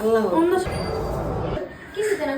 আল্লাহ অন্য কিছুতে না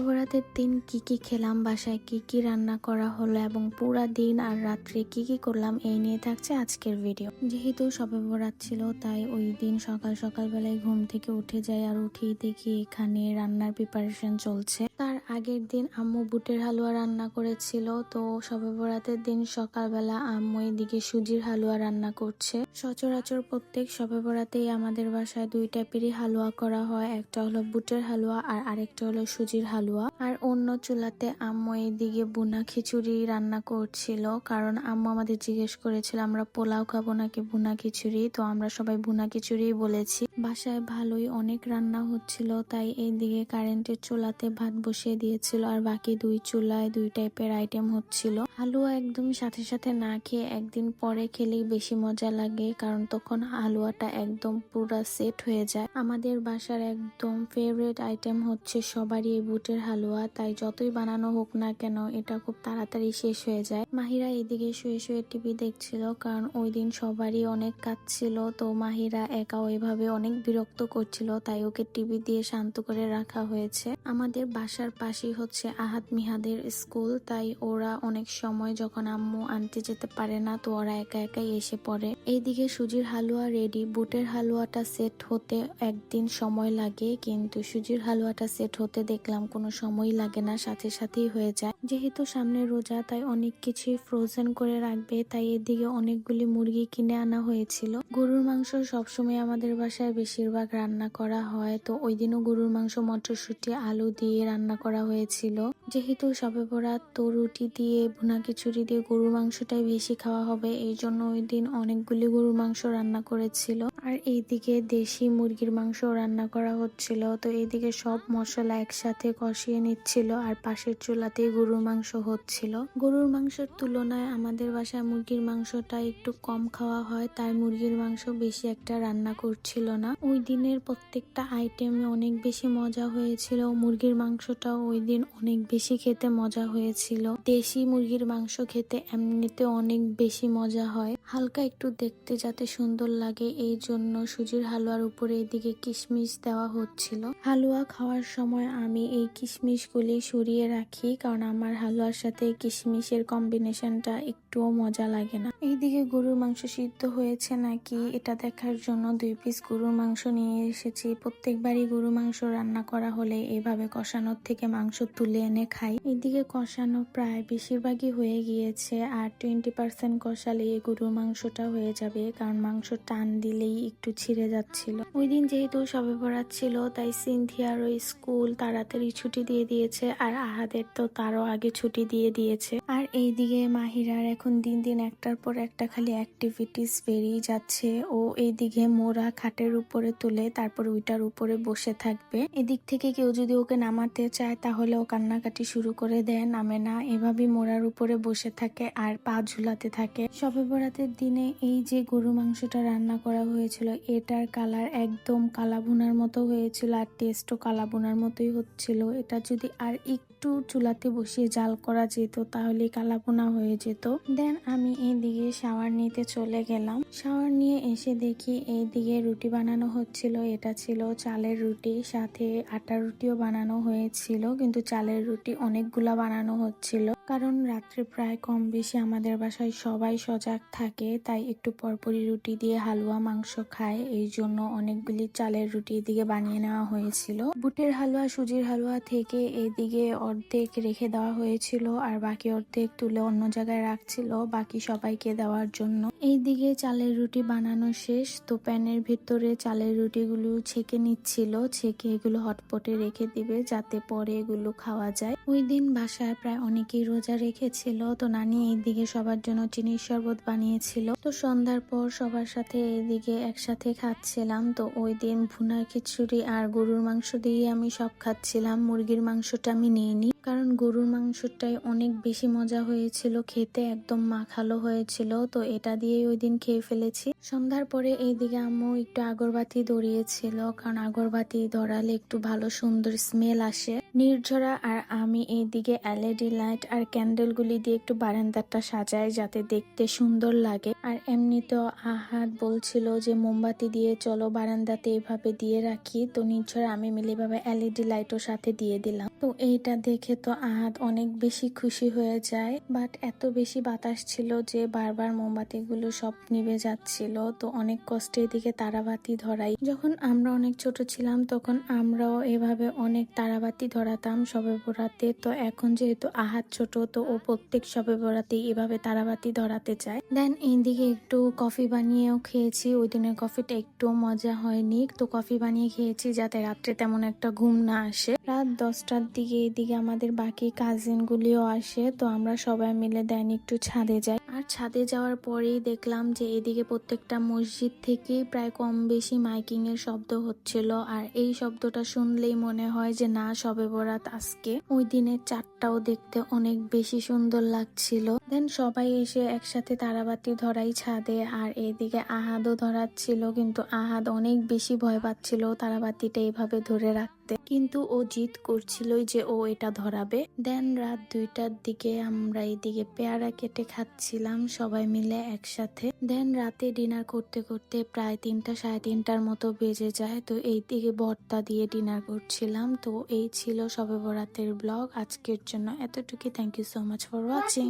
বরাতের দিন কি কি খেলাম, বাসায় কি কি রান্না করা হলো এবং পুরা দিন আর রাত্রে কি কি করলাম এই নিয়ে থাকছে আজকের ভিডিও। যেহেতু শবে বরাত ছিল তাই ওই দিন সকাল সকাল বেলায় ঘুম থেকে উঠে যাই আর উঠেই দেখি এখানে রান্নার প্রিপারেশন চলছে। তার আগের দিন আম্মু বুটের হালুয়া রান্না করেছিল, তো শবে বরাতের দিন সকালবেলা আম্মু এদিকে সুজির হালুয়া রান্না করছে। সচরাচর প্রত্যেক শবে বরাতেই আমাদের বাসায় দুই টাইপেরই হালুয়া করা হয়, একটা হলো বুটের হালুয়া আর আরেকটা হলো সুজির হালুয়া। আর অন্য চুলাতে আম্মু এইদিকে বুনা খিচুড়ি রান্না করছিল, কারণ আম্মু আমাদের জিজ্ঞেস করেছিল আমরা পোলাও খাবো নাকি বুনা খিচুড়ি, তো আমরা সবাই বুনা খিচুড়ি বলেছি। বাসায় ভালোই অনেক রান্না হচ্ছিল, তাই এইদিকে কারেন্টের চুলাতে ভাত বসিয়ে দিয়েছিল আর বাকি দুই চুলায় দুই টাইপের আইটেম হচ্ছিল। হালুয়া একদম সাথে সাথে না খেয়ে একদিন পরে খেলেই বেশি মজা লাগে, কারণ তখন হালুয়াটা একদম পুরা সেট হয়ে যায়। আমাদের বাসার একদম ফেভারিট আইটেম হচ্ছে সবারই এই বুটের হালুয়া, তাই যতই বানানো হোক না কেন এটা খুব তাড়াতাড়ি শেষ হয়ে যায়। মাহিরা এদিকে শুয়ে শুয়ে টিভি দেখছিল, কারণ ওই দিন সবারই অনেক কাজ ছিল, তো মাহিরা একা ওইভাবে অনেক বিরক্ত করছিল, তাই ওকে টিভি দিয়ে শান্ত করে রাখা হয়েছে। আমাদের বাসার পাশেই হচ্ছে আহাদ মিহাদের স্কুল, তাই ওরা অনেক সময় যখন আম্মু আনতে যেতে পারে না তো ওরা একা একাই এসে পড়ে। এইদিকে সুজির হালুয়া রেডি, বুটের হালুয়াটা সেট হতে একদিন সময় লাগে, কিন্তু সুজির হালুয়াটা সেট হতে দেখলাম কোনো সময় লাগে না, সাথে সাথেই হয়ে যায়। যেহেতু সামনে রোজা তাই অনেক কিছুই ফ্রোজেন করে রাখবে, তাই এদিকে অনেকগুলি মুরগি কিনে আনা হয়েছিল। গরুর মাংস সবসময় আমাদের বাসায় বেশিরভাগ রান্না করা হয়, তো ওই দিনও গরুর মাংস মটরশুঁটি আলু দিয়ে রান্না করা হয়েছিল। যেহেতু শবে বরাত তো রুটি দিয়ে ভুনা খিচুড়ি দিয়ে গরুর মাংসটাই বেশি খাওয়া হবে, এই জন্য ওই দিন অনেকগুলি গরুর মাংস রান্না করেছিল। আর এইদিকে দেশি মুরগির মাংস রান্না করা হচ্ছিল, তো এইদিকে সব মশলা একসাথে কষিয়ে নিচ্ছিল আর পাশের চুলাতেই গরুর মাংস হচ্ছিল। গরুর মাংসের তুলনায় আমাদের বাসায় মুরগির মাংসটা একটু কম খাওয়া হয়, তাই মুরগির মাংস বেশি একটা রান্না করছিল না। ওই দিনের প্রত্যেকটা আইটেমে অনেক বেশি মজা হয়েছিল, মুরগির মাংসটাও ওই দিন অনেক বেশি খেতে মজা হয়েছিল। দেশি মুরগির মাংস খেতে এমনিতে অনেক বেশি মজা হয়, হালকা একটু দেখতে যাতে সুন্দর লাগে এই জন্য সুজির হালুয়ার উপরে এদিকে কিশমিশ দেওয়া হচ্ছিল। হালুয়া খাওয়ার সময় আমি এই কিশমিশগুলি সরিয়ে রাখি, কারণ আমার হালুয়ার সাথে কিশমিশের কম্বিনেশনটা একটুও মজা লাগে না। এইদিকে গরুর মাংস সিদ্ধ হয়েছে নাকি এটা দেখার জন্য 2 পিস গরুর মাংস নিয়ে এসেছি। প্রত্যেকবারই গরুর মাংস রান্না করা হলে এইভাবে কষানোর থেকে মাংস তুলে এনে খাই। এইদিকে কষানো প্রায় বেশিরভাগই হয়ে গিয়েছে, আর 20% কষালে এই গরুর মাংসটা হয়ে যাবে, কারণ মাংস টান দিলেই একটু ছিঁড়ে যাচ্ছিল। ওই দিন যেহেতু শবে বরাত ছিল তাই সিনথিয়ারও স্কুল তাড়াতাড়ি ছুটি দিয়ে দিয়েছে, আর আহাদের তো তারও আগে ছুটি দিয়ে দিয়েছে। আর এইদিকে মাহিরার এখন দিন দিন একটার পর একটা খালি অ্যাক্টিভিটিস বেরিয়ে যাচ্ছে। ও এইদিকে মোড়া খাটের উপরে তুলে তারপর ওইটার উপরে বসে থাকবে। এদিক থেকে কেউ যদি ওকে নামাতে চায় তাহলে ও কান্নাকাটি শুরু করে দেয়, নামে না, এভাবেই মোড়ার উপরে বসে থাকে আর পা ঝুলাতে থাকে। শবে বরাতের দিনে এই যে গরু মাংসটা রান্না করা হয়েছিল এটার কালার একদম কালাভুনার মতো হয়েছিল, আর টেস্টও কালাভুনার মতোই হচ্ছিল। এটা যদি আর একটু চুলাতে বসিয়ে জাল করা যেত তাহলে কালাভুনা হয়ে যেত। দেন আমি এইদিকে শাওয়ার নিতে চলে গেলাম। শাওয়ার নিয়ে এসে দেখি এইদিকে রুটি বানানো হচ্ছিল, এটা ছিল চালের রুটি, সাথে আটার রুটিও বানানো হয়েছিল, কিন্তু চালের রুটি অনেকগুলা বানানো হচ্ছিল, কারণ রাত্রে প্রায় কম বেশি আমাদের বাসায় সবাই সজাগ থাকে, তাই একটু পরপরই রুটি দিয়ে হালুয়া মাংস খায়, এই জন্য অনেকগুলি চালের রুটি এদিকে বানিয়ে নেওয়া হয়েছিল। বুটের হালুয়া সুজির হালুয়া থেকে এদিকে অর্ধেক রেখে দেওয়া হয়েছিল আর বাকি অর্ধেক তুলে অন্য জায়গায় রাখছিল বাকি সবাইকে দেওয়ার জন্য। এইদিকে চালের রুটি বানানো শেষ, তো প্যানের ভিতরে চালের রুটিগুলো ছেঁকে নিচ্ছিল, ছেঁকে এগুলো হটপটে রেখে দিবে যাতে পরে এগুলো খাওয়া যায়। ওই দিন বাসায় প্রায় অনেকেই রোজা রেখেছিল, তো নানি এইদিকে সবার জন্য চিনির শরবত বানিয়েছিল। তো সন্ধ্যার পর সবার সাথে এইদিকে একসাথে খাচ্ছিলাম। তো ওই দিন ভুনা খিচুড়ি আর গরুর মাংস দিয়ে আমি সব খাচ্ছিলাম, মুরগির মাংসটা আমি নিইনি, কারণ গরুর মাংসটাই অনেক বেশি মজা হয়েছিল খেতে, একদম মাখালো হয়েছিল, তো এটা দিয়েই ওই দিন খেয়ে ফেলেছি। সন্ধ্যার পরে এইদিকে আম্মু একটু আগরবাতি ধরিয়েছিল, কারণ আগরবাতি ধরালে একটু ভালো সুন্দর স্মেল আসে। নির্ঝরা আর আমি এইদিকে এলইডি লাইট আর আর ক্যান্ডেলগুলি দিয়ে একটু বারান্দাটা সাজাই যাতে দেখতে সুন্দর লাগে। আর এমনিতেও আহাদ বলছিল যে মোমবাতি দিয়ে চলো বারান্দাতে এভাবে দিয়ে রাখি, তো নিশ্চয় আমি মিলে এভাবে এলইডি লাইটও সাথে দিয়ে দিলাম। তো এইটা দেখে তো আহাদ অনেক বেশি খুশি হয়ে যায়, বাট এত বেশি বাতাস ছিল যে বারবার মোমবাতিগুলো সব নিভে যাচ্ছিল। তো অনেক কষ্টে এদিকে তারাবাতি ধরাই। যখন আমরা অনেক ছোট ছিলাম তখন আমরাও এভাবে অনেক তারাবাতি ধরাতাম শবে বরাতে। তো এখন যেহেতু আহাদ ছোট, তো ও প্রত্যেক শবে বরাতে এভাবে তারাবাতি ধরাতে চায়। দেন এইদিকে একটু কফি বানিয়েও খেয়েছি। ওই দিনের কফিটা একটু মজা হয়নি, তো কফি বানিয়ে খেয়েছি যাতে রাত্রে তেমন একটা ঘুম না আসে। রাত 10টার দিকে এদিকে আমাদের বাকি কাজিন গুলিও আসে, তো আমরা সবাই মিলে দেন একটু ছাদে যাই। আর ছাদে যাওয়ার পরেই দেখলাম যে এদিকে প্রত্যেকটা মসজিদ থেকেই প্রায় কম বেশি মাইকিং এর শব্দ হচ্ছিল। আর এই শব্দটা শুনলেই মনে হয় যে না, শবে বরাত আজকে। ওই দিনের চাঁদটাও দেখতে অনেক বেশি সুন্দর লাগছিল। দেন সবাই এসে একসাথে তারাবাতি ধরাই ছাদে। আর এইদিকে আহাদও ধরাচ্ছিল, কিন্তু আহাদ অনেক বেশি ভয় পাচ্ছিল তারাবাতিটা এইভাবে ধরে রাখতে, কিন্তু ও জিদ করছিলই যে ও এটা ধরাবে। দেন রাত 2টার দিকে আমরা এইদিকে পেয়ারা কেটে খাচ্ছিলাম সবাই মিলে একসাথে। দেন রাতে ডিনার করতে করতে প্রায় 3টা সাড়ে 3টার মতো বেজে যায়। তো এইদিকে ভর্তা দিয়ে ডিনার করছিলাম। তো এই ছিল শবে বরাতের ব্লগ আজকের জন্য এতটুকু। Thank you so much for watching.